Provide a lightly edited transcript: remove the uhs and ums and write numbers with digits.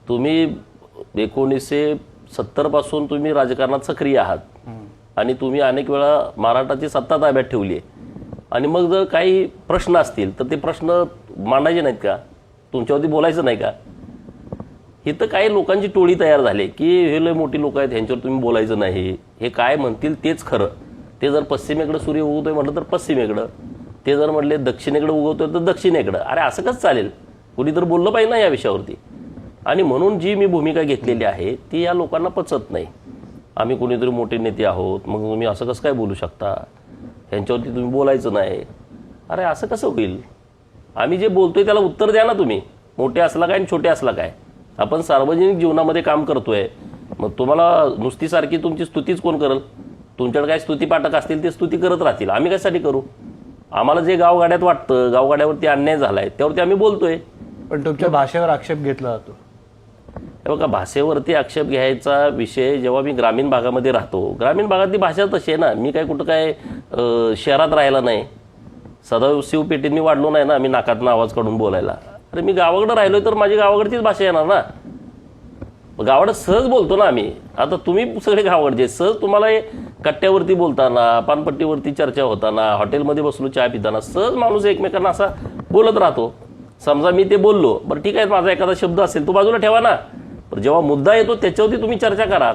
तुम्ही 1970 पासून तुम्ही राजकारणात सक्रिय आहात आणि तुम्ही अनेक वेळा महाराष्ट्राची सत्ता ताब्यात ठेवली आहे आणि मग जर काही प्रश्न असतील तर ते प्रश्न मांडायचे नाहीत का? तुमच्यावरती बोलायचं नाही का? इथं काही लोकांची टोळी तयार झाली की हे लय मोठी लोक आहेत, ह्यांच्यावर तुम्ही बोलायचं नाही, हे काय म्हणतील तेच खरं. ते जर पश्चिमेकडे सूर्य उगवतोय म्हटलं तर पश्चिमेकडं, ते जर म्हटले दक्षिणेकडे उगवतोय तर दक्षिणेकडं. अरे असं कसं चालेल? कुणी तर बोललं पाहिजे ना या विषयावरती. आणि म्हणून जी मी भूमिका घेतलेली आहे ती या लोकांना पचत नाही. आम्ही कुणीतरी मोठे नेते आहोत, मग तुम्ही असं कसं काय बोलू शकता, ह्यांच्यावरती तुम्ही बोलायचं नाही. अरे असं कसं होईल? आम्ही जे बोलतोय त्याला उत्तर द्या ना तुम्ही. मोठे असला काय आणि छोटे असला काय, आपण सार्वजनिक जीवनामध्ये काम करतोय. मग तुम्हाला नुसती सारखी तुमची स्तुतीच कोण करेल? तुमच्याकडे काय स्तुतीपाठक असतील ते स्तुती करत राहतील, आम्ही कशासाठी करू? आम्हाला जे गावगाड्यात वाटतं, गावगाड्यावरती अन्याय झालाय त्यावरती आम्ही बोलतोय. पण तुमच्या भाषेवर आक्षेप घेतला जातो. हे बघा, भाषेवरती आक्षेप घ्यायचा विषय जेव्हा मी ग्रामीण भागामध्ये राहतो, ग्रामीण भागातली भाषा तशी आहे ना. मी काय कुठं काय शहरात राहायला नाही, सदाशिव पेठेत मी वाढलो नाही ना मी नाकातनं आवाज काढून बोलायला. अरे मी गावाकडे राहिलोय तर माझी गावाकडचीच भाषा येणार ना. गावाकडे सहज बोलतो ना आम्ही. आता तुम्ही सगळे गावाकडचे सहज, तुम्हाला कट्ट्यावरती बोलताना, पानपट्टीवरती चर्चा होताना, हॉटेलमध्ये बसलो चहा पिताना सहज माणूस एकमेकांना असा बोलत राहतो. समजा मी ते बोललो, बरं ठीक आहे, माझा एखादा शब्द असेल तो बाजूला ठेवा ना. पण जेव्हा मुद्दा येतो त्याच्यावरती तुम्ही चर्चा करा.